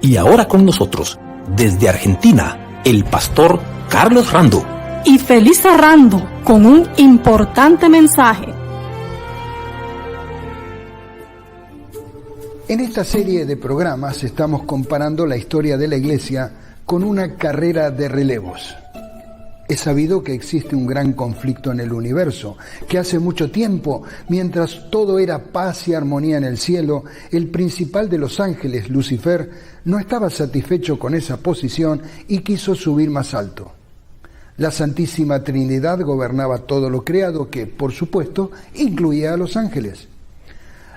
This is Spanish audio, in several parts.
Y ahora con nosotros, desde Argentina, el pastor Carlos Rando. Y feliz Rando, con un importante mensaje. En esta serie de programas estamos comparando la historia de la Iglesia con una carrera de relevos. Es sabido que existe un gran conflicto en el universo, que hace mucho tiempo, mientras todo era paz y armonía en el cielo, el principal de los ángeles, Lucifer, no estaba satisfecho con esa posición y quiso subir más alto. La Santísima Trinidad gobernaba todo lo creado, que, por supuesto, incluía a los ángeles.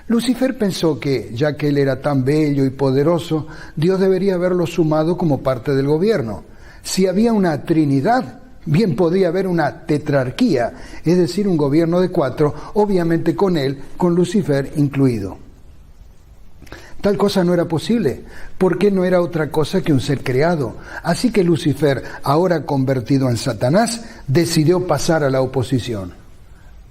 Lucifer pensó que, ya que él era tan bello y poderoso, Dios debería haberlo sumado como parte del gobierno. Si había una Trinidad, bien podría haber una tetrarquía, es decir, un gobierno de 4, obviamente con él, con Lucifer incluido. Tal cosa no era posible, porque no era otra cosa que un ser creado. Así que Lucifer, ahora convertido en Satanás, decidió pasar a la oposición.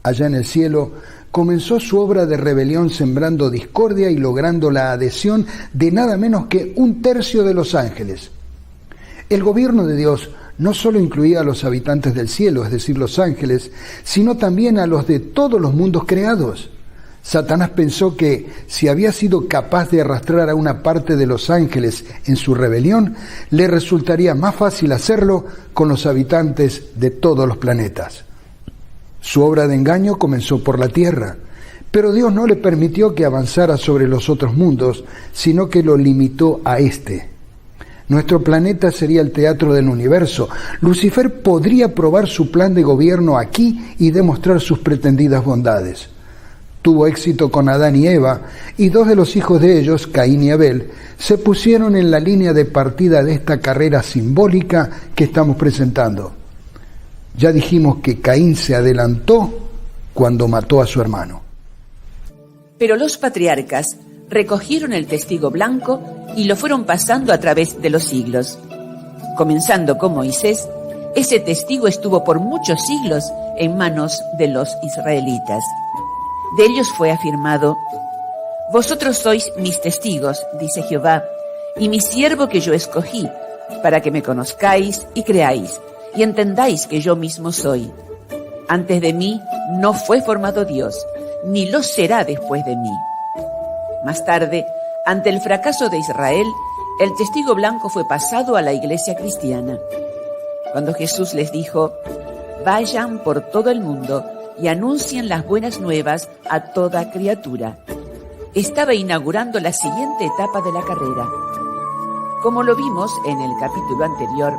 Allá en el cielo, comenzó su obra de rebelión sembrando discordia y logrando la adhesión de nada menos que 1/3 de los ángeles. El gobierno de Dios no solo incluía a los habitantes del cielo, es decir, los ángeles, sino también a los de todos los mundos creados. Satanás pensó que si había sido capaz de arrastrar a una parte de los ángeles en su rebelión, le resultaría más fácil hacerlo con los habitantes de todos los planetas. Su obra de engaño comenzó por la tierra, pero Dios no le permitió que avanzara sobre los otros mundos, sino que lo limitó a este. Nuestro planeta sería el teatro del universo. Lucifer podría probar su plan de gobierno aquí y demostrar sus pretendidas bondades. Tuvo éxito con Adán y Eva, y 2 de los hijos de ellos, Caín y Abel, se pusieron en la línea de partida de esta carrera simbólica que estamos presentando. Ya dijimos que Caín se adelantó cuando mató a su hermano. Pero los patriarcas recogieron el testigo blanco y lo fueron pasando a través de los siglos. Comenzando con Moisés, ese testigo estuvo por muchos siglos en manos de los israelitas. De ellos fue afirmado: «Vosotros sois mis testigos, dice Jehová, y mi siervo que yo escogí, para que me conozcáis y creáis, y entendáis que yo mismo soy. Antes de mí no fue formado Dios, ni lo será después de mí». Más tarde, ante el fracaso de Israel, el testigo blanco fue pasado a la iglesia cristiana. Cuando Jesús les dijo: «Vayan por todo el mundo y anuncien las buenas nuevas a toda criatura», estaba inaugurando la siguiente etapa de la carrera. Como lo vimos en el capítulo anterior,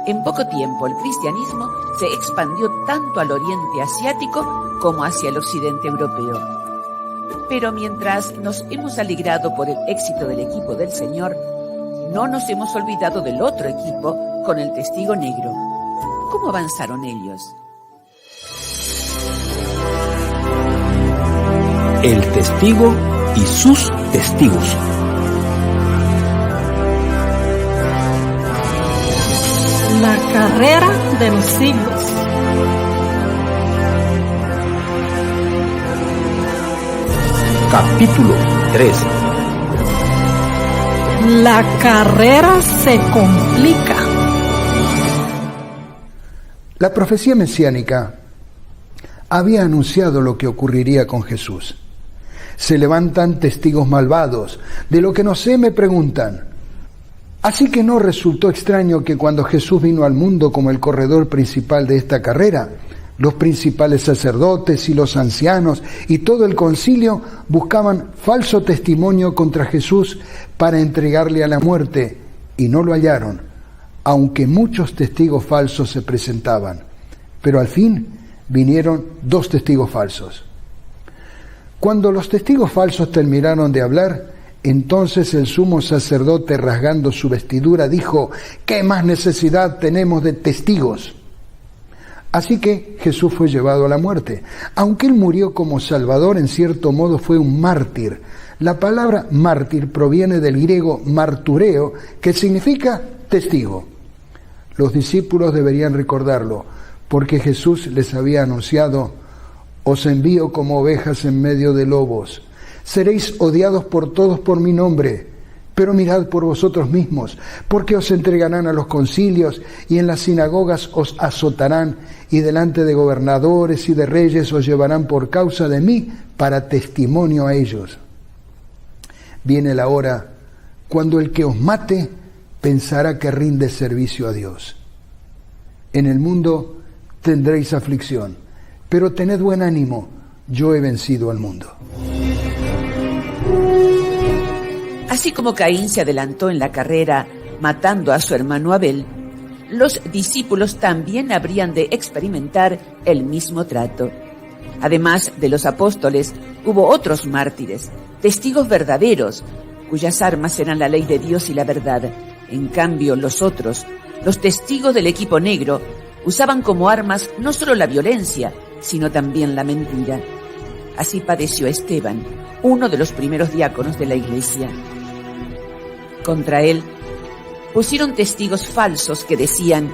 en poco tiempo el cristianismo se expandió tanto al oriente asiático como hacia el occidente europeo. Pero mientras nos hemos alegrado por el éxito del equipo del Señor, no nos hemos olvidado del otro equipo con el testigo negro. ¿Cómo avanzaron ellos? El testigo y sus testigos. La carrera de los siglos. Capítulo 3. La carrera se complica. La profecía mesiánica había anunciado lo que ocurriría con Jesús. Se levantan testigos malvados. De lo que no sé me preguntan. Así que no resultó extraño que cuando Jesús vino al mundo como el corredor principal de esta carrera, los principales sacerdotes y los ancianos y todo el concilio buscaban falso testimonio contra Jesús para entregarle a la muerte, y no lo hallaron, aunque muchos testigos falsos se presentaban. Pero al fin vinieron 2 testigos falsos. Cuando los testigos falsos terminaron de hablar, entonces el sumo sacerdote, rasgando su vestidura, dijo: «¿Qué más necesidad tenemos de testigos?». Así que Jesús fue llevado a la muerte. Aunque él murió como Salvador, en cierto modo fue un mártir. La palabra mártir proviene del griego martureo, que significa testigo. Los discípulos deberían recordarlo, porque Jesús les había anunciado: «Os envío como ovejas en medio de lobos. Seréis odiados por todos por mi nombre, Pero mirad por vosotros mismos, porque os entregarán a los concilios y en las sinagogas os azotarán y delante de gobernadores y de reyes os llevarán por causa de mí para testimonio a ellos. Viene la hora cuando el que os mate pensará que rinde servicio a Dios. En el mundo tendréis aflicción, pero tened buen ánimo, yo he vencido al mundo. Así como Caín se adelantó en la carrera matando a su hermano Abel, los discípulos también habrían de experimentar el mismo trato. Además de los apóstoles, hubo otros mártires, testigos verdaderos, cuyas armas eran la ley de Dios y la verdad. En cambio, los otros, los testigos del equipo negro, usaban como armas no solo la violencia, sino también la mentira. Así padeció Esteban, uno de los primeros diáconos de la iglesia. Contra él pusieron testigos falsos que decían: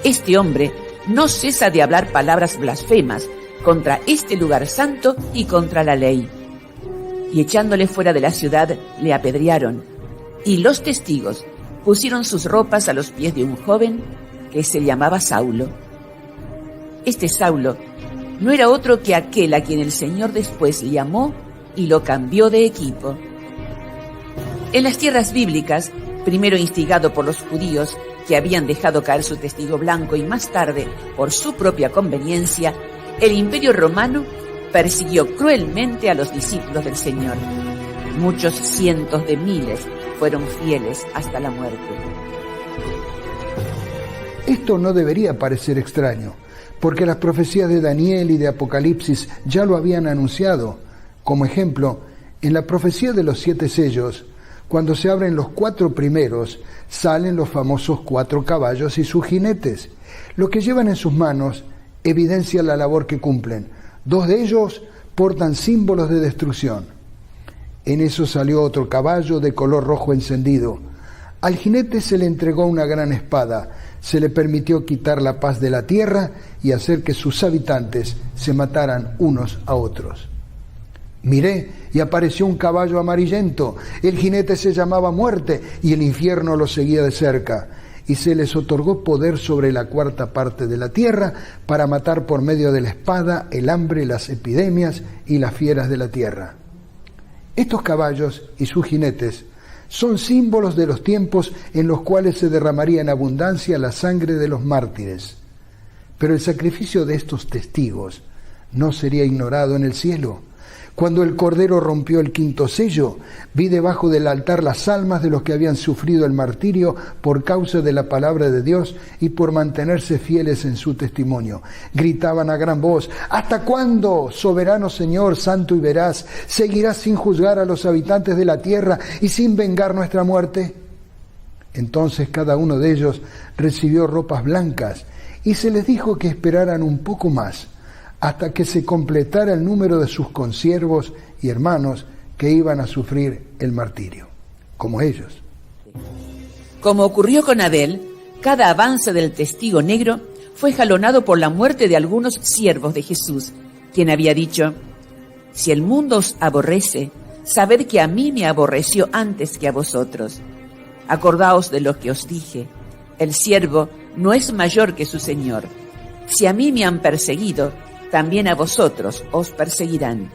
este hombre no cesa de hablar palabras blasfemas contra este lugar santo y contra la ley. Y echándole fuera de la ciudad, le apedrearon. Y los testigos pusieron sus ropas a los pies de un joven que se llamaba Saulo. Este Saulo no era otro que aquel a quien el Señor después llamó y lo cambió de equipo. En las tierras bíblicas, primero instigado por los judíos que habían dejado caer su testigo blanco y más tarde, por su propia conveniencia, el Imperio Romano persiguió cruelmente a los discípulos del Señor. Muchos cientos de miles fueron fieles hasta la muerte. Esto no debería parecer extraño, porque las profecías de Daniel y de Apocalipsis ya lo habían anunciado. Como ejemplo, en la profecía de los 7 sellos, cuando se abren los 4 primeros, salen los famosos 4 caballos y sus jinetes. Lo que llevan en sus manos evidencia la labor que cumplen. 2 de ellos portan símbolos de destrucción. En eso salió otro caballo de color rojo encendido. Al jinete se le entregó una gran espada. Se le permitió quitar la paz de la tierra y hacer que sus habitantes se mataran unos a otros. Miré y apareció un caballo amarillento. El jinete se llamaba Muerte y el infierno lo seguía de cerca. Y se les otorgó poder sobre la 4ª parte de la tierra para matar por medio de la espada, el hambre, las epidemias y las fieras de la tierra. Estos caballos y sus jinetes son símbolos de los tiempos en los cuales se derramaría en abundancia la sangre de los mártires. Pero el sacrificio de estos testigos no sería ignorado en el cielo. Cuando el Cordero rompió el 5º sello, vi debajo del altar las almas de los que habían sufrido el martirio por causa de la palabra de Dios y por mantenerse fieles en su testimonio. Gritaban a gran voz: ¿hasta cuándo, soberano Señor, santo y veraz, seguirás sin juzgar a los habitantes de la tierra y sin vengar nuestra muerte? Entonces cada uno de ellos recibió ropas blancas y se les dijo que esperaran un poco más, hasta que se completara el número de sus consiervos y hermanos que iban a sufrir el martirio, como ellos. Como ocurrió con Abel, cada avance del testigo negro fue jalonado por la muerte de algunos siervos de Jesús, quien había dicho: si el mundo os aborrece, sabed que a mí me aborreció antes que a vosotros. Acordaos de lo que os dije: el siervo no es mayor que su señor. Si a mí me han perseguido, también a vosotros os perseguirán.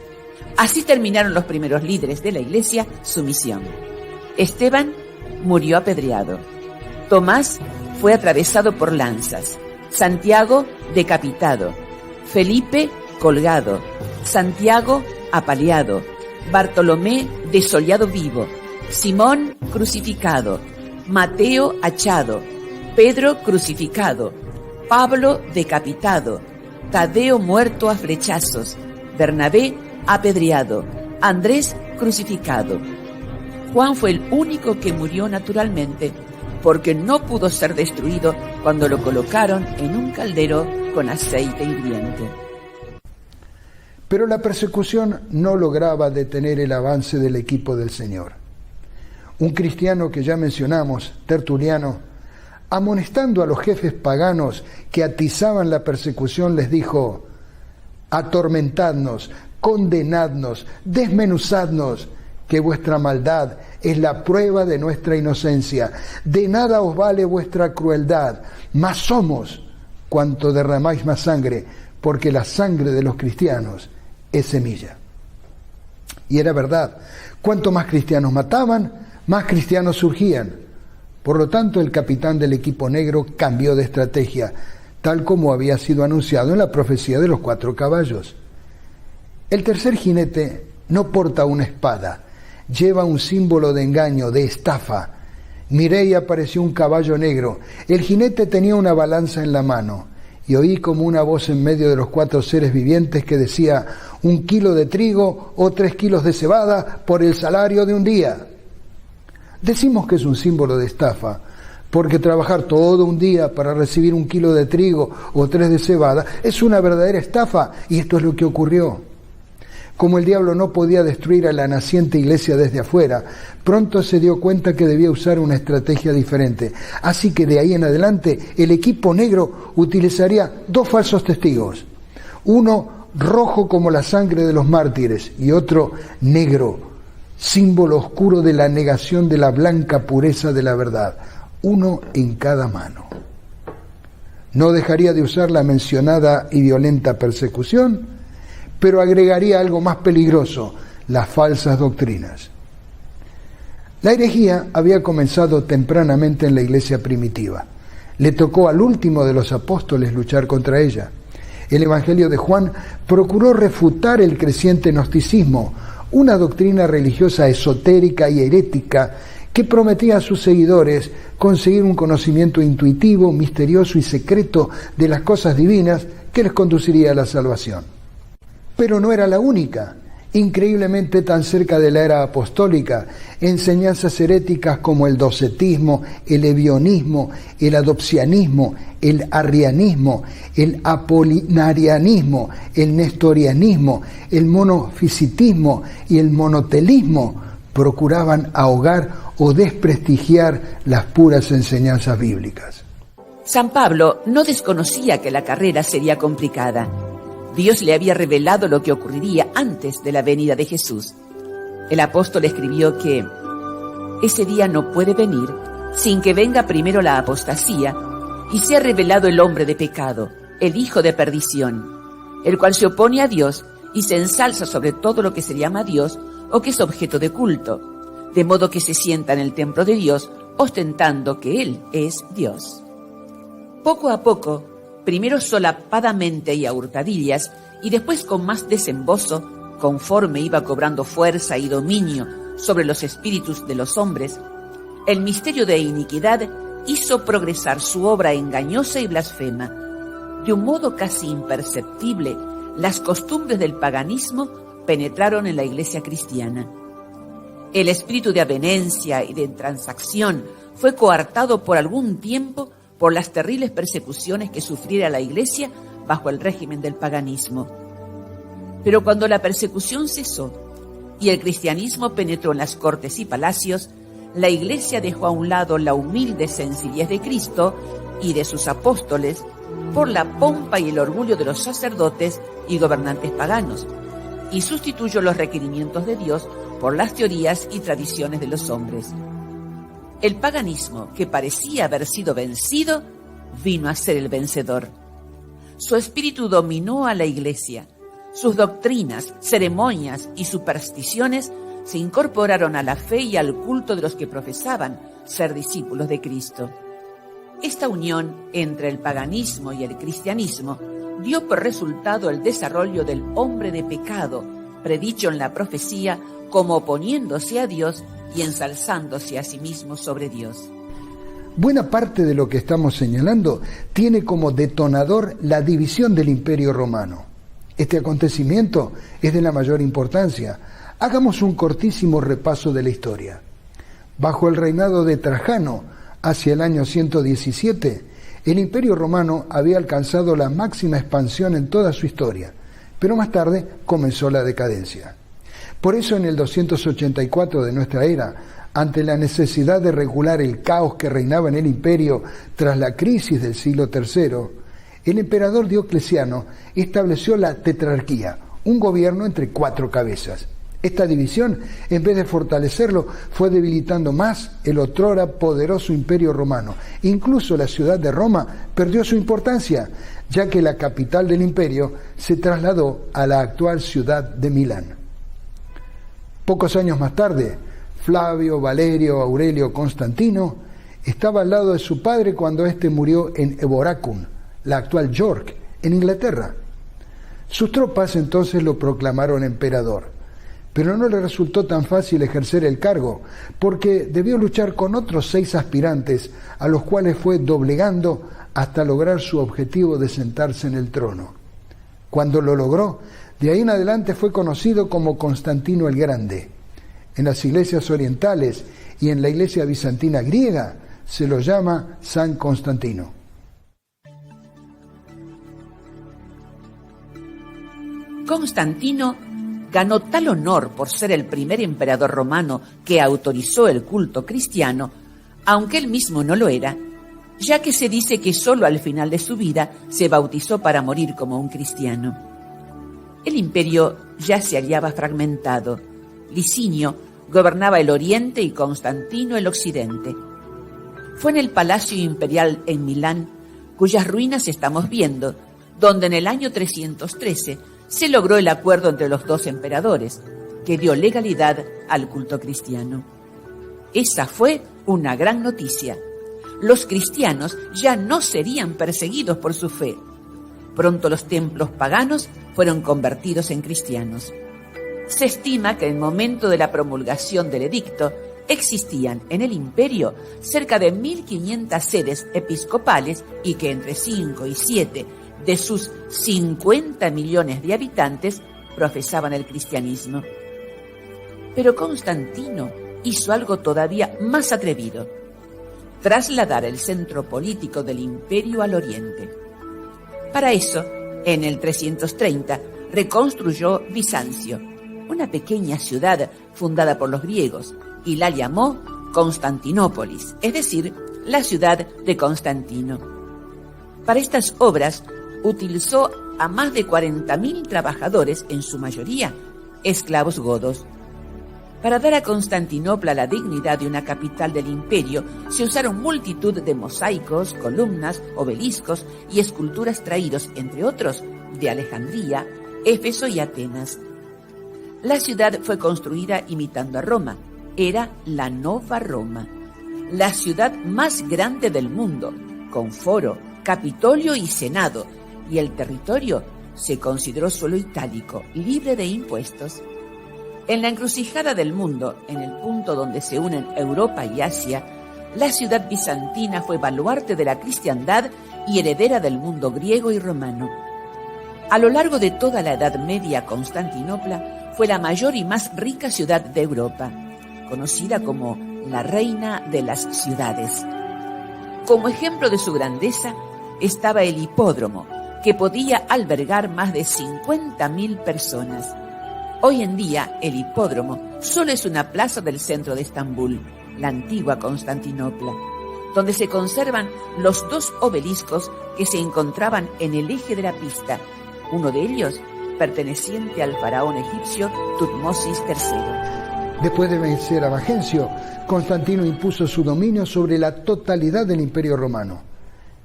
Así terminaron los primeros líderes de la iglesia su misión. Esteban murió apedreado. Tomás fue atravesado por lanzas. Santiago decapitado. Felipe colgado. Santiago apaleado. Bartolomé desollado vivo. Simón crucificado. Mateo hachado. Pedro crucificado. Pablo decapitado. Tadeo muerto a flechazos, Bernabé apedreado, Andrés crucificado. Juan fue el único que murió naturalmente, porque no pudo ser destruido cuando lo colocaron en un caldero con aceite hirviente. Pero la persecución no lograba detener el avance del equipo del Señor. Un cristiano que ya mencionamos, Tertuliano, amonestando a los jefes paganos que atizaban la persecución, les dijo: atormentadnos, condenadnos, desmenuzadnos, que vuestra maldad es la prueba de nuestra inocencia. De nada os vale vuestra crueldad, más somos cuanto derramáis más sangre, porque la sangre de los cristianos es semilla. Y era verdad, cuanto más cristianos mataban, más cristianos surgían. Por lo tanto, el capitán del equipo negro cambió de estrategia, tal como había sido anunciado en la profecía de los 4 caballos. El tercer jinete no porta una espada, lleva un símbolo de engaño, de estafa. Miré y apareció un caballo negro. El jinete tenía una balanza en la mano, y oí como una voz en medio de los 4 seres vivientes que decía: 1 kilo de trigo o 3 kilos de cebada por el salario de un día. Decimos que es un símbolo de estafa, porque trabajar todo un día para recibir 1 kilo de trigo o 3 de cebada es una verdadera estafa, y esto es lo que ocurrió. Como el diablo no podía destruir a la naciente iglesia desde afuera, pronto se dio cuenta que debía usar una estrategia diferente. Así que de ahí en adelante el equipo negro utilizaría 2 falsos testigos. Uno rojo como la sangre de los mártires y otro negro, símbolo oscuro de la negación de la blanca pureza de la verdad. Uno en cada mano. No dejaría de usar la mencionada y violenta persecución, pero agregaría algo más peligroso: las falsas doctrinas. La herejía había comenzado tempranamente en la iglesia primitiva. Le tocó al último de los apóstoles luchar contra ella. El Evangelio de Juan procuró refutar el creciente gnosticismo, una doctrina religiosa esotérica y herética que prometía a sus seguidores conseguir un conocimiento intuitivo, misterioso y secreto de las cosas divinas que les conduciría a la salvación. Pero no era la única. Increíblemente tan cerca de la era apostólica, enseñanzas heréticas como el docetismo, el ebionismo, el adopcianismo, el arrianismo, el apolinarianismo, el nestorianismo, el monofisitismo y el monotelismo procuraban ahogar o desprestigiar las puras enseñanzas bíblicas. San Pablo no desconocía que la carrera sería complicada. Dios le había revelado lo que ocurriría antes de la venida de Jesús. El apóstol escribió que ese día no puede venir sin que venga primero la apostasía y sea revelado el hombre de pecado, el hijo de perdición, el cual se opone a Dios y se ensalza sobre todo lo que se llama Dios o que es objeto de culto, de modo que se sienta en el templo de Dios ostentando que Él es Dios. Poco a poco, primero solapadamente y a hurtadillas, y después con más desembozo, conforme iba cobrando fuerza y dominio sobre los espíritus de los hombres, el misterio de iniquidad hizo progresar su obra engañosa y blasfema. De un modo casi imperceptible, las costumbres del paganismo penetraron en la iglesia cristiana. El espíritu de avenencia y de transacción fue coartado por algún tiempo por las terribles persecuciones que sufriera la iglesia bajo el régimen del paganismo. Pero cuando la persecución cesó y el cristianismo penetró en las cortes y palacios, la iglesia dejó a un lado la humilde sencillez de Cristo y de sus apóstoles por la pompa y el orgullo de los sacerdotes y gobernantes paganos, y sustituyó los requerimientos de Dios por las teorías y tradiciones de los hombres. El paganismo, que parecía haber sido vencido, vino a ser el vencedor. Su espíritu dominó a la iglesia. Sus doctrinas, ceremonias y supersticiones se incorporaron a la fe y al culto de los que profesaban ser discípulos de Cristo. Esta unión entre el paganismo y el cristianismo dio por resultado el desarrollo del hombre de pecado, predicho en la profecía como oponiéndose a Dios y ensalzándose a sí mismo sobre Dios. Buena parte de lo que estamos señalando tiene como detonador la división del Imperio Romano. Este acontecimiento es de la mayor importancia. Hagamos un cortísimo repaso de la historia. Bajo el reinado de Trajano, hacia el año 117, el Imperio Romano había alcanzado la máxima expansión en toda su historia, pero más tarde comenzó la decadencia. Por eso en el 284 de nuestra era, ante la necesidad de regular el caos que reinaba en el imperio tras la crisis del siglo III, el emperador Diocleciano estableció la tetrarquía, un gobierno entre 4 cabezas. Esta división, en vez de fortalecerlo, fue debilitando más el otrora poderoso imperio romano. Incluso la ciudad de Roma perdió su importancia, ya que la capital del imperio se trasladó a la actual ciudad de Milán. Pocos años más tarde, Flavio Valerio Aurelio Constantino estaba al lado de su padre cuando éste murió en Eboracum, la actual York, en Inglaterra. Sus tropas entonces lo proclamaron emperador, pero no le resultó tan fácil ejercer el cargo, porque debió luchar con otros 6 aspirantes, a los cuales fue doblegando hasta lograr su objetivo de sentarse en el trono. Cuando lo logró, de ahí en adelante fue conocido como Constantino el Grande. En las iglesias orientales y en la iglesia bizantina griega se lo llama San Constantino. Constantino ganó tal honor por ser el primer emperador romano que autorizó el culto cristiano, aunque él mismo no lo era, ya que se dice que solo al final de su vida se bautizó para morir como un cristiano. El imperio ya se hallaba fragmentado. Licinio gobernaba el oriente y Constantino el occidente. Fue en el Palacio Imperial en Milán, cuyas ruinas estamos viendo, donde en el año 313 se logró el acuerdo entre los 2 emperadores, que dio legalidad al culto cristiano. Esa fue una gran noticia. Los cristianos ya no serían perseguidos por su fe. Pronto los templos paganos fueron convertidos en cristianos. Se estima que en el momento de la promulgación del edicto existían en el imperio cerca de 1.500 sedes episcopales y que entre 5 y 7 de sus 50 millones de habitantes profesaban el cristianismo. Pero Constantino hizo algo todavía más atrevido: trasladar el centro político del imperio al oriente. Para eso, en el 330, reconstruyó Bizancio, una pequeña ciudad fundada por los griegos, y la llamó Constantinópolis, es decir, la ciudad de Constantino. Para estas obras utilizó a más de 40.000 trabajadores, en su mayoría esclavos godos. Para dar a Constantinopla la dignidad de una capital del imperio, se usaron multitud de mosaicos, columnas, obeliscos y esculturas traídos, entre otros, de Alejandría, Éfeso y Atenas. La ciudad fue construida imitando a Roma. Era la Nova Roma, la ciudad más grande del mundo, con foro, Capitolio y Senado, y el territorio se consideró suelo itálico, libre de impuestos. En la encrucijada del mundo, en el punto donde se unen Europa y Asia, la ciudad bizantina fue baluarte de la cristiandad y heredera del mundo griego y romano. A lo largo de toda la Edad Media, Constantinopla fue la mayor y más rica ciudad de Europa, conocida como la reina de las ciudades. Como ejemplo de su grandeza estaba el hipódromo, que podía albergar más de 50.000 personas. Hoy en día, el hipódromo solo es una plaza del centro de Estambul, la antigua Constantinopla, donde se conservan los 2 obeliscos que se encontraban en el eje de la pista, uno de ellos perteneciente al faraón egipcio Tutmosis III. Después de vencer a Magencio, Constantino impuso su dominio sobre la totalidad del Imperio Romano.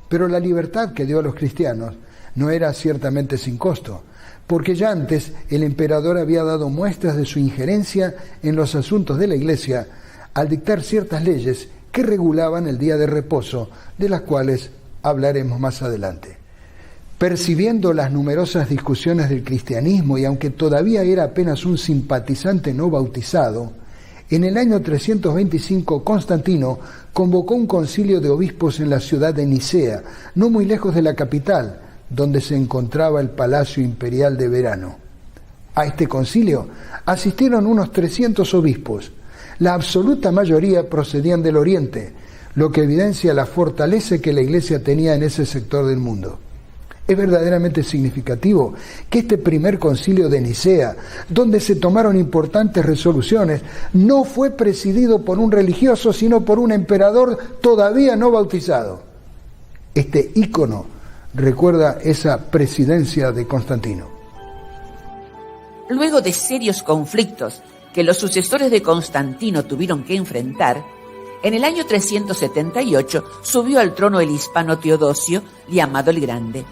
Pero la libertad que dio a los cristianos no era ciertamente sin costo, porque ya antes el emperador había dado muestras de su injerencia en los asuntos de la Iglesia al dictar ciertas leyes que regulaban el día de reposo, de las cuales hablaremos más adelante. Percibiendo las numerosas discusiones del cristianismo, y aunque todavía era apenas un simpatizante no bautizado, en el año 325 Constantino convocó un concilio de obispos en la ciudad de Nicea, no muy lejos de la capital, donde se encontraba el Palacio Imperial de Verano. A este concilio asistieron unos 300 obispos. La absoluta mayoría procedían del Oriente, lo que evidencia la fortaleza que la Iglesia tenía en ese sector del mundo. Es verdaderamente significativo que este primer concilio de Nicea, donde se tomaron importantes resoluciones, no fue presidido por un religioso, sino por un emperador todavía no bautizado. Este ícono recuerda esa presidencia de Constantino. Luego de serios conflictos que los sucesores de Constantino tuvieron que enfrentar, en el año 378 subió al trono el hispano Teodosio, llamado el Grande.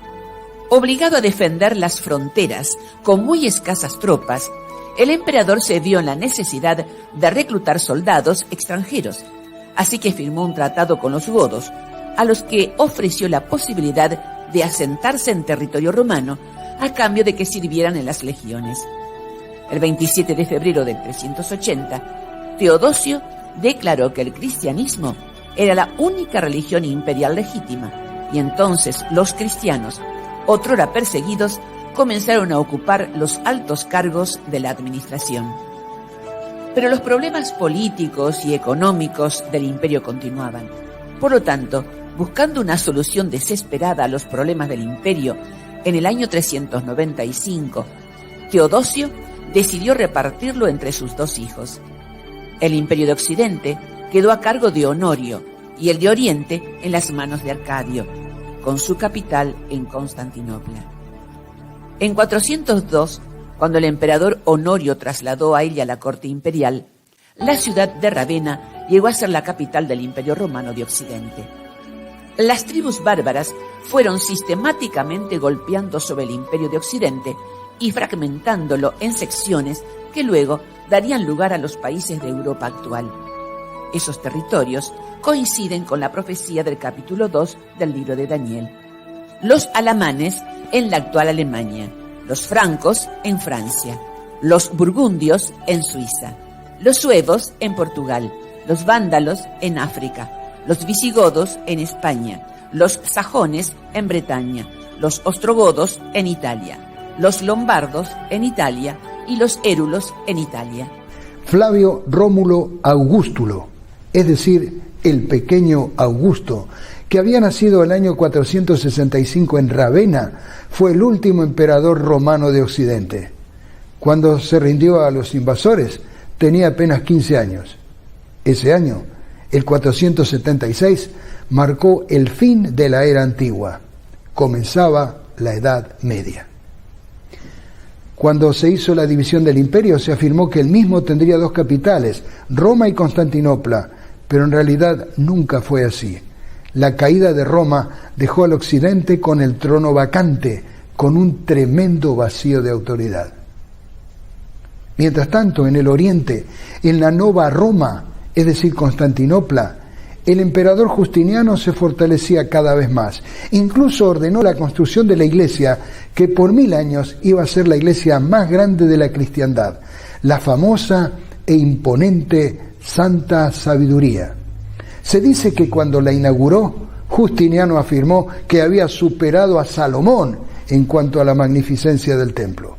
Obligado a defender las fronteras con muy escasas tropas, el emperador se vio en la necesidad de reclutar soldados extranjeros, así que firmó un tratado con los godos, a los que ofreció la posibilidad de asentarse en territorio romano a cambio de que sirvieran en las legiones. El 27 de febrero del 380, Teodosio declaró que el cristianismo era la única religión imperial legítima, y entonces los cristianos, otrora perseguidos, comenzaron a ocupar los altos cargos de la administración. Pero los problemas políticos y económicos del imperio continuaban. Por lo tanto, buscando una solución desesperada a los problemas del imperio, en el año 395, Teodosio decidió repartirlo entre sus dos hijos. El imperio de Occidente quedó a cargo de Honorio y el de Oriente en las manos de Arcadio, con su capital en Constantinopla. En 402, cuando el emperador Honorio trasladó a ella la corte imperial, la ciudad de Ravenna llegó a ser la capital del Imperio Romano de Occidente. Las tribus bárbaras fueron sistemáticamente golpeando sobre el Imperio de Occidente y fragmentándolo en secciones que luego darían lugar a los países de Europa actual. Esos territorios coinciden con la profecía del capítulo 2 del libro de Daniel. Los alamanes en la actual Alemania, los francos en Francia, los burgundios en Suiza, los suevos en Portugal, los vándalos en África, los visigodos en España, los sajones en Bretaña, los ostrogodos en Italia, los lombardos en Italia y los érulos en Italia. Flavio Rómulo Augustulo, es decir, el pequeño Augusto, que había nacido el año 465 en Ravenna, fue el último emperador romano de Occidente. Cuando se rindió a los invasores, tenía apenas 15 años. Ese año, el 476, marcó el fin de la era antigua. Comenzaba la Edad Media. Cuando se hizo la división del imperio, se afirmó que el mismo tendría dos capitales, Roma y Constantinopla, pero en realidad nunca fue así. La caída de Roma dejó al occidente con el trono vacante, con un tremendo vacío de autoridad. Mientras tanto, en el oriente, en la Nova Roma, es decir, Constantinopla, el emperador Justiniano se fortalecía cada vez más. Incluso ordenó la construcción de la iglesia, que por 1000 años iba a ser la iglesia más grande de la cristiandad, la famosa e imponente Santa Sabiduría. Se dice que cuando la inauguró, Justiniano afirmó que había superado a Salomón en cuanto a la magnificencia del templo.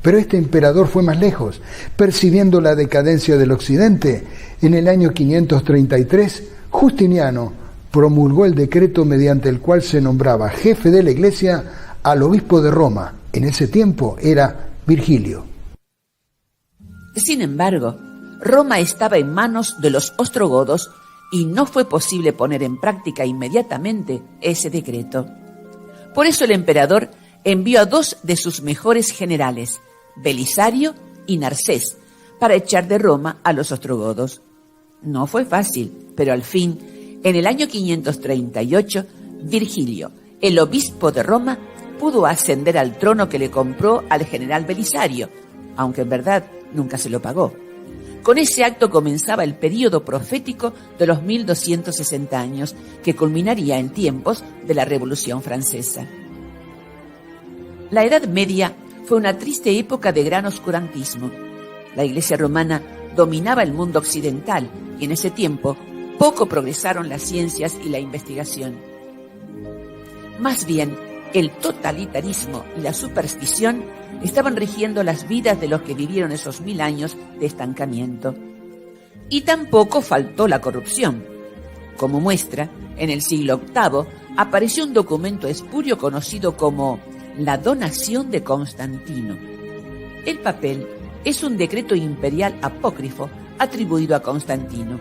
Pero este emperador fue más lejos. Percibiendo la decadencia del occidente, en el año 533, Justiniano promulgó el decreto mediante el cual se nombraba jefe de la iglesia al obispo de Roma. En ese tiempo era Virgilio. Sin embargo, Roma estaba en manos de los ostrogodos y no fue posible poner en práctica inmediatamente ese decreto. Por eso el emperador envió a 2 de sus mejores generales, Belisario y Narcés, para echar de Roma a los ostrogodos. No fue fácil, pero al fin, en el año 538, Virgilio, el obispo de Roma, pudo ascender al trono que le compró al general Belisario, aunque en verdad nunca se lo pagó. Con ese acto comenzaba el período profético de los 1260 años, que culminaría en tiempos de la Revolución Francesa. La Edad Media fue una triste época de gran oscurantismo. La Iglesia romana dominaba el mundo occidental y en ese tiempo poco progresaron las ciencias y la investigación. Más bien, el totalitarismo y la superstición estaban rigiendo las vidas de los que vivieron esos 1000 años de estancamiento. Y tampoco faltó la corrupción. Como muestra, en el siglo VIII apareció un documento espurio conocido como la Donación de Constantino. El papel es un decreto imperial apócrifo atribuido a Constantino.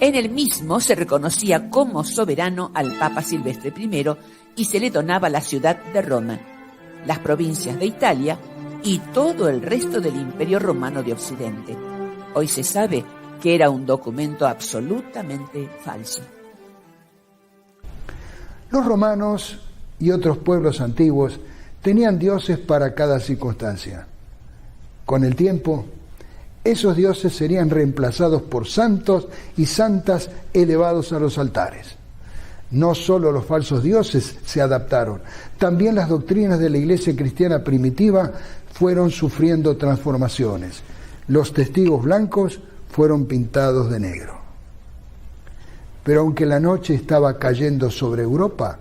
En el mismo se reconocía como soberano al Papa Silvestre I y se le donaba la ciudad de Roma, las provincias de Italia y todo el resto del Imperio Romano de Occidente. Hoy se sabe que era un documento absolutamente falso. Los romanos y otros pueblos antiguos tenían dioses para cada circunstancia. Con el tiempo, esos dioses serían reemplazados por santos y santas elevados a los altares. No solo los falsos dioses se adaptaron, también las doctrinas de la iglesia cristiana primitiva fueron sufriendo transformaciones. Los testigos blancos fueron pintados de negro. Pero aunque la noche estaba cayendo sobre Europa,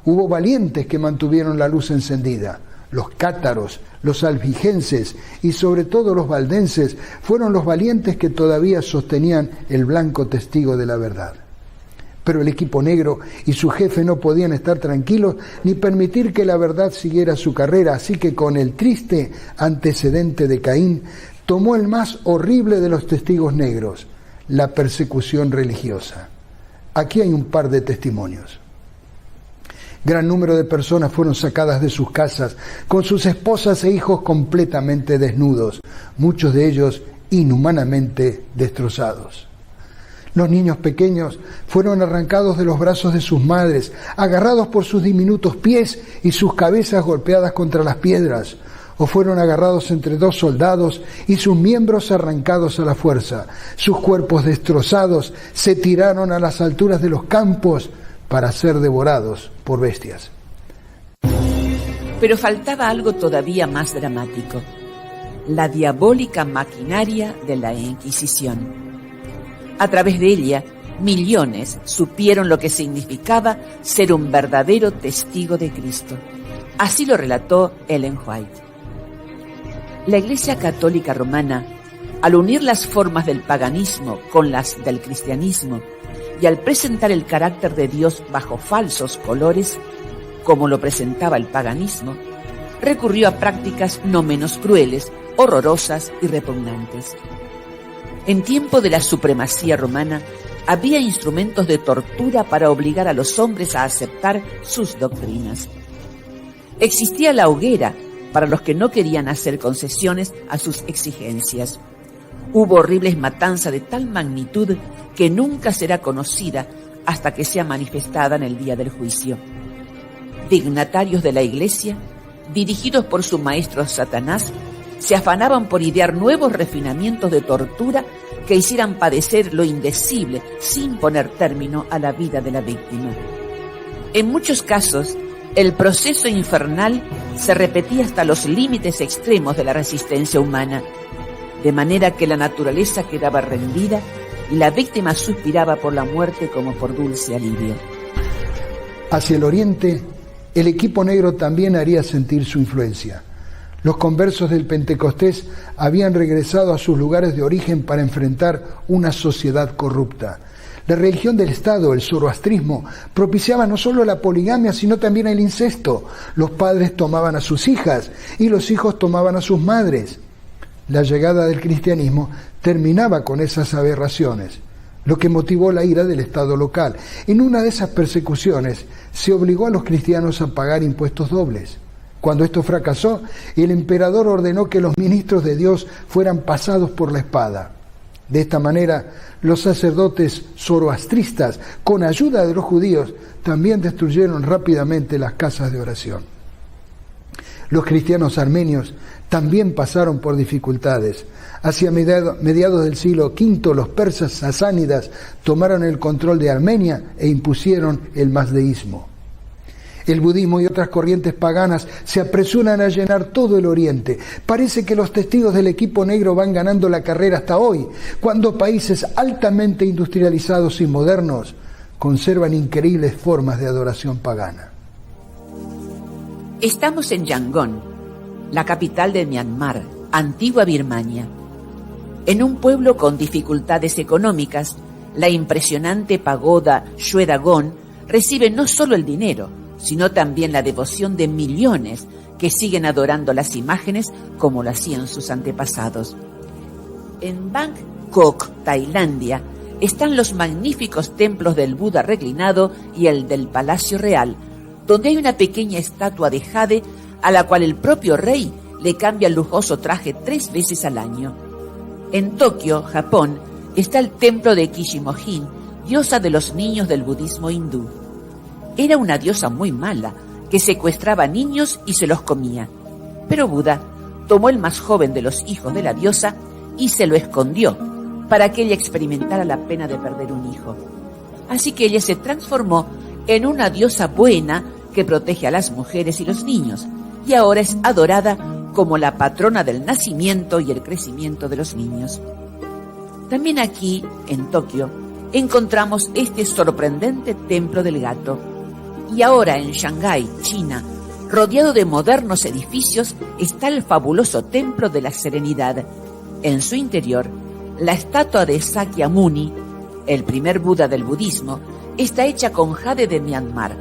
hubo valientes que mantuvieron la luz encendida. Los cátaros, los albigenses y sobre todo los valdenses fueron los valientes que todavía sostenían el blanco testigo de la verdad. Pero el equipo negro y su jefe no podían estar tranquilos ni permitir que la verdad siguiera su carrera, así que con el triste antecedente de Caín, tomó el más horrible de los testigos negros, la persecución religiosa. Aquí hay un par de testimonios. Gran número de personas fueron sacadas de sus casas, con sus esposas e hijos completamente desnudos, muchos de ellos inhumanamente destrozados. Los niños pequeños fueron arrancados de los brazos de sus madres, agarrados por sus diminutos pies y sus cabezas golpeadas contra las piedras, o fueron agarrados entre dos soldados y sus miembros arrancados a la fuerza. Sus cuerpos destrozados se tiraron a las alturas de los campos para ser devorados por bestias. Pero faltaba algo todavía más dramático: la diabólica maquinaria de la Inquisición. A través de ella, millones supieron lo que significaba ser un verdadero testigo de Cristo. Así lo relató Ellen White. La Iglesia Católica Romana, al unir las formas del paganismo con las del cristianismo y al presentar el carácter de Dios bajo falsos colores, como lo presentaba el paganismo, recurrió a prácticas no menos crueles, horrorosas y repugnantes. En tiempo de la supremacía romana, había instrumentos de tortura para obligar a los hombres a aceptar sus doctrinas. Existía la hoguera para los que no querían hacer concesiones a sus exigencias. Hubo horribles matanzas de tal magnitud que nunca será conocida hasta que sea manifestada en el día del juicio. Dignatarios de la Iglesia, dirigidos por su maestro Satanás, se afanaban por idear nuevos refinamientos de tortura que hicieran padecer lo indecible sin poner término a la vida de la víctima. En muchos casos, el proceso infernal se repetía hasta los límites extremos de la resistencia humana, de manera que la naturaleza quedaba rendida y la víctima suspiraba por la muerte como por dulce alivio. Hacia el oriente, el equipo negro también haría sentir su influencia. Los conversos del Pentecostés habían regresado a sus lugares de origen para enfrentar una sociedad corrupta. La religión del Estado, el zoroastrismo, propiciaba no solo la poligamia, sino también el incesto. Los padres tomaban a sus hijas y los hijos tomaban a sus madres. La llegada del cristianismo terminaba con esas aberraciones, lo que motivó la ira del Estado local. En una de esas persecuciones se obligó a los cristianos a pagar impuestos dobles. Cuando esto fracasó, el emperador ordenó que los ministros de Dios fueran pasados por la espada. De esta manera, los sacerdotes zoroastristas, con ayuda de los judíos, también destruyeron rápidamente las casas de oración. Los cristianos armenios también pasaron por dificultades. Hacia mediados del siglo V, los persas sasánidas tomaron el control de Armenia e impusieron el mazdeísmo. El budismo y otras corrientes paganas se apresuran a llenar todo el oriente. Parece que los testigos del equipo negro van ganando la carrera hasta hoy, cuando países altamente industrializados y modernos conservan increíbles formas de adoración pagana. Estamos en Yangon, la capital de Myanmar, antigua Birmania. En un pueblo con dificultades económicas, la impresionante pagoda Shwe Dagon recibe no solo el dinero, sino también la devoción de millones que siguen adorando las imágenes como lo hacían sus antepasados. En Bangkok, Tailandia, están los magníficos templos del Buda reclinado y el del Palacio Real, donde hay una pequeña estatua de jade a la cual el propio rey le cambia el lujoso traje 3 veces al año. En Tokio, Japón, está el templo de Kishimohin, diosa de los niños del budismo hindú. Era una diosa muy mala, que secuestraba niños y se los comía. Pero Buda tomó el más joven de los hijos de la diosa y se lo escondió para que ella experimentara la pena de perder un hijo. Así que ella se transformó en una diosa buena que protege a las mujeres y los niños, y ahora es adorada como la patrona del nacimiento y el crecimiento de los niños. También aquí, en Tokio, encontramos este sorprendente templo del gato. Y ahora en Shanghái, China, rodeado de modernos edificios, está el fabuloso Templo de la Serenidad. En su interior, la estatua de Sakyamuni, el primer Buda del budismo, está hecha con jade de Myanmar.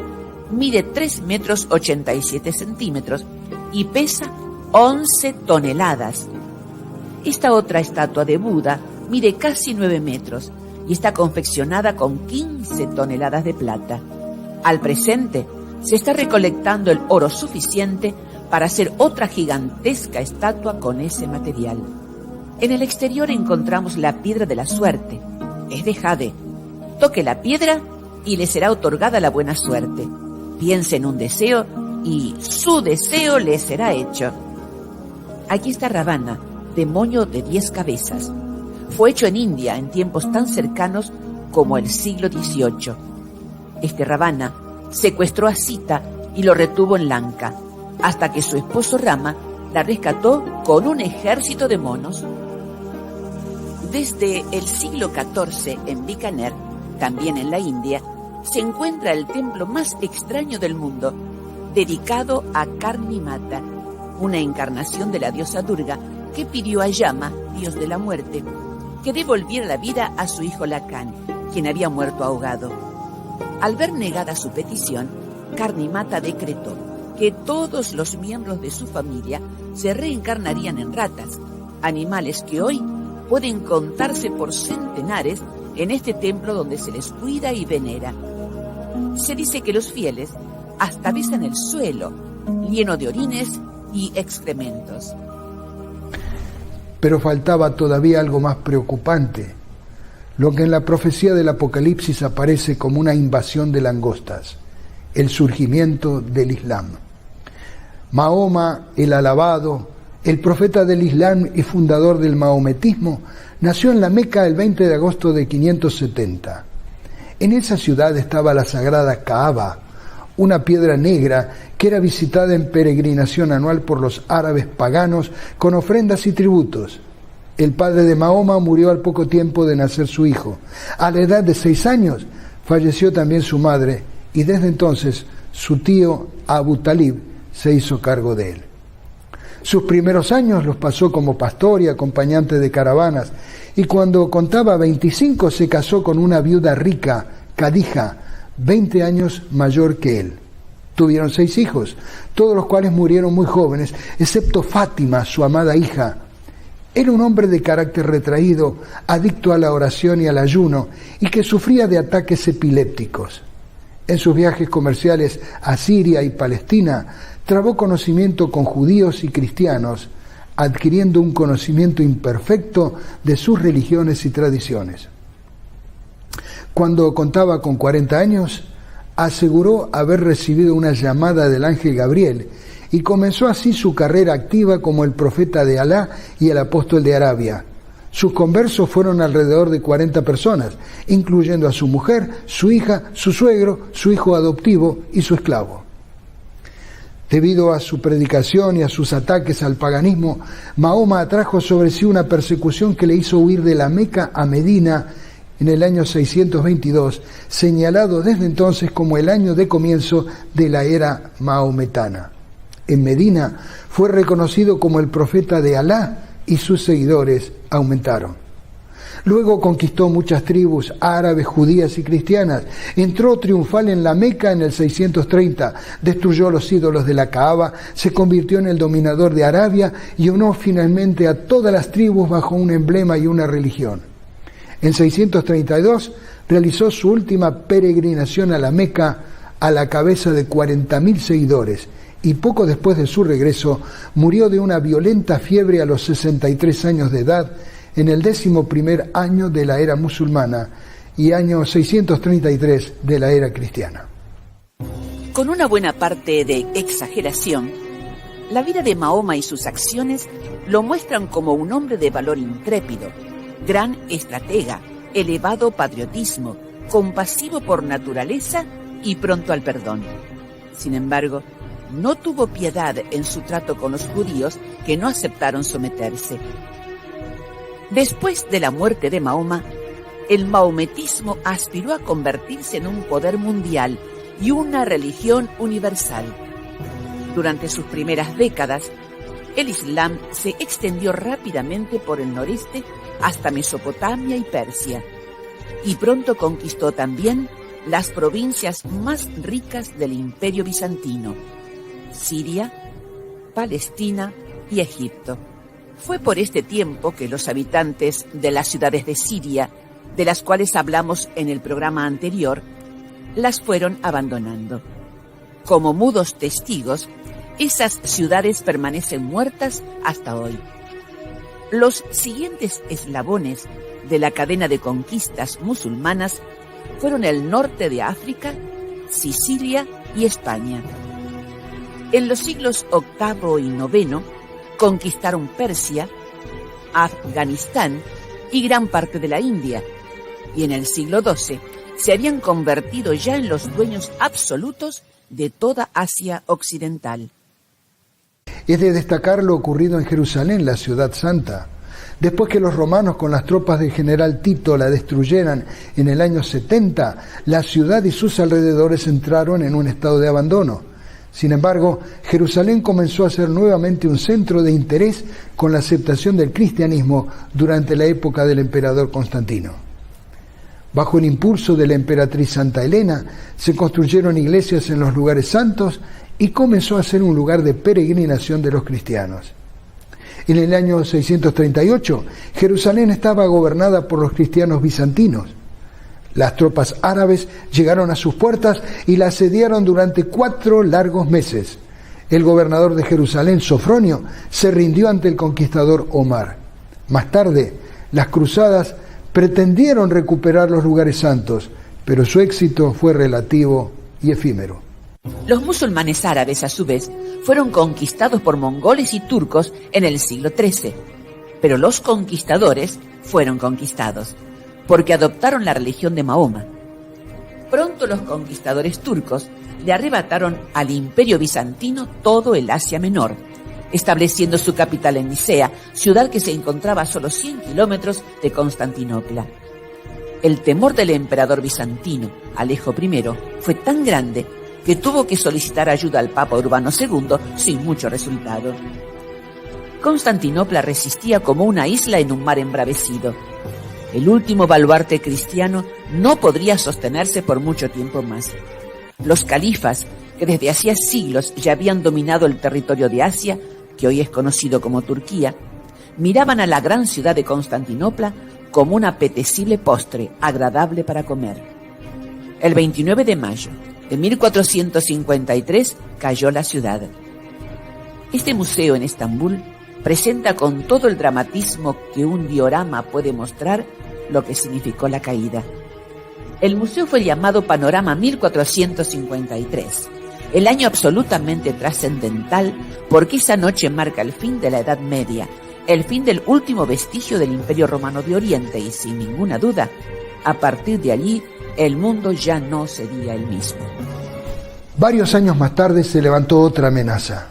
Mide 3 metros 87 centímetros y pesa 11 toneladas. Esta otra estatua de Buda mide casi 9 metros y está confeccionada con 15 toneladas de plata. Al presente, se está recolectando el oro suficiente para hacer otra gigantesca estatua con ese material. En el exterior encontramos la piedra de la suerte. Es de jade. Toque la piedra y le será otorgada la buena suerte. Piense en un deseo y su deseo le será hecho. Aquí está Ravana, demonio de 10 cabezas. Fue hecho en India en tiempos tan cercanos como el siglo XVIII. Este Ravana secuestró a Sita y lo retuvo en Lanka, hasta que su esposo Rama la rescató con un ejército de monos. Desde el siglo XIV en Bikaner, también en la India, se encuentra el templo más extraño del mundo, dedicado a Karni Mata, una encarnación de la diosa Durga que pidió a Yama, dios de la muerte, que devolviera la vida a su hijo Lakan, quien había muerto ahogado. Al ver negada su petición, Karni Mata decretó que todos los miembros de su familia se reencarnarían en ratas, animales que hoy pueden contarse por centenares en este templo donde se les cuida y venera. Se dice que los fieles hasta besan el suelo, lleno de orines y excrementos. Pero faltaba todavía algo más preocupante, lo que en la profecía del Apocalipsis aparece como una invasión de langostas, el surgimiento del Islam. Mahoma, el alabado, el profeta del Islam y fundador del maometismo, nació en la Meca el 20 de agosto de 570. En esa ciudad estaba la sagrada Kaaba, una piedra negra que era visitada en peregrinación anual por los árabes paganos con ofrendas y tributos. El padre de Mahoma murió al poco tiempo de nacer su hijo. A la edad de 6 años falleció también su madre y desde entonces su tío Abu Talib se hizo cargo de él. Sus primeros años los pasó como pastor y acompañante de caravanas y cuando contaba 25 se casó con una viuda rica, Khadija, 20 años mayor que él. Tuvieron 6 hijos, todos los cuales murieron muy jóvenes, excepto Fátima, su amada hija. Era un hombre de carácter retraído, adicto a la oración y al ayuno, y que sufría de ataques epilépticos. En sus viajes comerciales a Siria y Palestina, trabó conocimiento con judíos y cristianos, adquiriendo un conocimiento imperfecto de sus religiones y tradiciones. Cuando contaba con 40 años, aseguró haber recibido una llamada del ángel Gabriel y comenzó así su carrera activa como el profeta de Alá y el apóstol de Arabia. Sus conversos fueron alrededor de 40 personas, incluyendo a su mujer, su hija, su suegro, su hijo adoptivo y su esclavo. Debido a su predicación y a sus ataques al paganismo, Mahoma atrajo sobre sí una persecución que le hizo huir de la Meca a Medina en el año 622, señalado desde entonces como el año de comienzo de la era maometana. En Medina fue reconocido como el profeta de Alá y sus seguidores aumentaron. Luego conquistó muchas tribus árabes, judías y cristianas. Entró triunfal en la Meca en el 630, destruyó los ídolos de la Kaaba, se convirtió en el dominador de Arabia y unió finalmente a todas las tribus bajo un emblema y una religión. En 632 realizó su última peregrinación a la Meca a la cabeza de 40.000 seguidores y poco después de su regreso murió de una violenta fiebre a los 63 años de edad en el 11º año de la era musulmana y año 633 de la era cristiana. Con una buena parte de exageración, la vida de Mahoma y sus acciones lo muestran como un hombre de valor intrépido, gran estratega, elevado patriotismo, compasivo por naturaleza y pronto al perdón. Sin embargo, no tuvo piedad en su trato con los judíos que no aceptaron someterse. Después de la muerte de Mahoma, el maometismo aspiró a convertirse en un poder mundial y una religión universal. Durante sus primeras décadas, el Islam se extendió rápidamente por el noreste hasta Mesopotamia y Persia, y pronto conquistó también las provincias más ricas del Imperio Bizantino: Siria, Palestina y Egipto. Fue por este tiempo que los habitantes de las ciudades de Siria, de las cuales hablamos en el programa anterior, las fueron abandonando. Como mudos testigos, esas ciudades permanecen muertas hasta hoy. Los siguientes eslabones de la cadena de conquistas musulmanas fueron el norte de África, Sicilia y España. En los siglos VIII y IX conquistaron Persia, Afganistán y gran parte de la India, y en el siglo XII se habían convertido ya en los dueños absolutos de toda Asia Occidental. Es de destacar lo ocurrido en Jerusalén, la ciudad santa. Después que los romanos con las tropas del general Tito la destruyeran en el año 70, la ciudad y sus alrededores entraron en un estado de abandono. Sin embargo, Jerusalén comenzó a ser nuevamente un centro de interés con la aceptación del cristianismo durante la época del emperador Constantino. Bajo el impulso de la emperatriz Santa Elena, se construyeron iglesias en los lugares santos y comenzó a ser un lugar de peregrinación de los cristianos. En el año 638, Jerusalén estaba gobernada por los cristianos bizantinos. Las tropas árabes llegaron a sus puertas y la asediaron durante 4 largos meses. El gobernador de Jerusalén, Sofronio, se rindió ante el conquistador Omar. Más tarde, las cruzadas pretendieron recuperar los lugares santos, pero su éxito fue relativo y efímero. Los musulmanes árabes, a su vez, fueron conquistados por mongoles y turcos en el siglo XIII, pero los conquistadores fueron conquistados, porque adoptaron la religión de Mahoma. Pronto los conquistadores turcos le arrebataron al Imperio Bizantino todo el Asia Menor, estableciendo su capital en Nicea, ciudad que se encontraba a solo 100 kilómetros de Constantinopla. El temor del emperador bizantino, Alejo I, fue tan grande que tuvo que solicitar ayuda al Papa Urbano II sin mucho resultado. Constantinopla resistía como una isla en un mar embravecido. El último baluarte cristiano no podría sostenerse por mucho tiempo más. Los califas, que desde hacía siglos ya habían dominado el territorio de Asia, que hoy es conocido como Turquía, miraban a la gran ciudad de Constantinopla como un apetecible postre, agradable para comer. El 29 de mayo de 1453 cayó la ciudad. Este museo en Estambul presenta con todo el dramatismo que un diorama puede mostrar lo que significó la caída. El museo fue llamado Panorama 1453, el año absolutamente trascendental porque esa noche marca el fin de la Edad Media, el fin del último vestigio del Imperio Romano de Oriente y, sin ninguna duda, a partir de allí el mundo ya no sería el mismo. Varios años más tarde se levantó otra amenaza.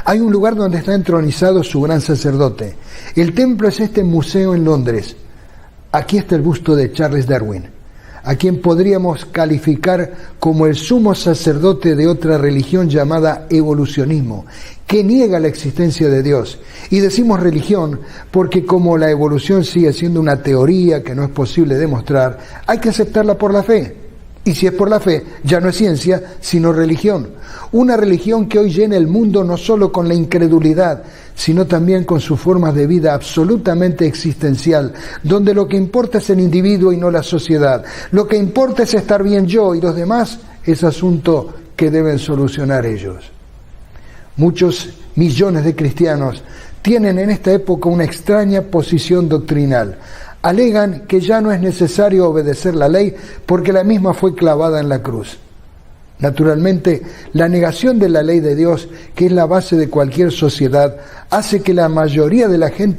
Hay un lugar donde está entronizado su gran sacerdote. El templo es este museo en Londres. Aquí está el busto de Charles Darwin, a quien podríamos calificar como el sumo sacerdote de otra religión llamada evolucionismo, que niega la existencia de Dios. Y decimos religión porque como la evolución sigue siendo una teoría que no es posible demostrar, hay que aceptarla por la fe. Y si es por la fe, ya no es ciencia, sino religión. Una religión que hoy llena el mundo no solo con la incredulidad, sino también con sus formas de vida absolutamente existencial, donde lo que importa es el individuo y no la sociedad. Lo que importa es estar bien yo y los demás es asunto que deben solucionar ellos. Muchos millones de cristianos tienen en esta época una extraña posición doctrinal. Alegan que ya no es necesario obedecer la ley porque la misma fue clavada en la cruz. Naturalmente, la negación de la ley de Dios, que es la base de cualquier sociedad, hace que la mayoría de la gente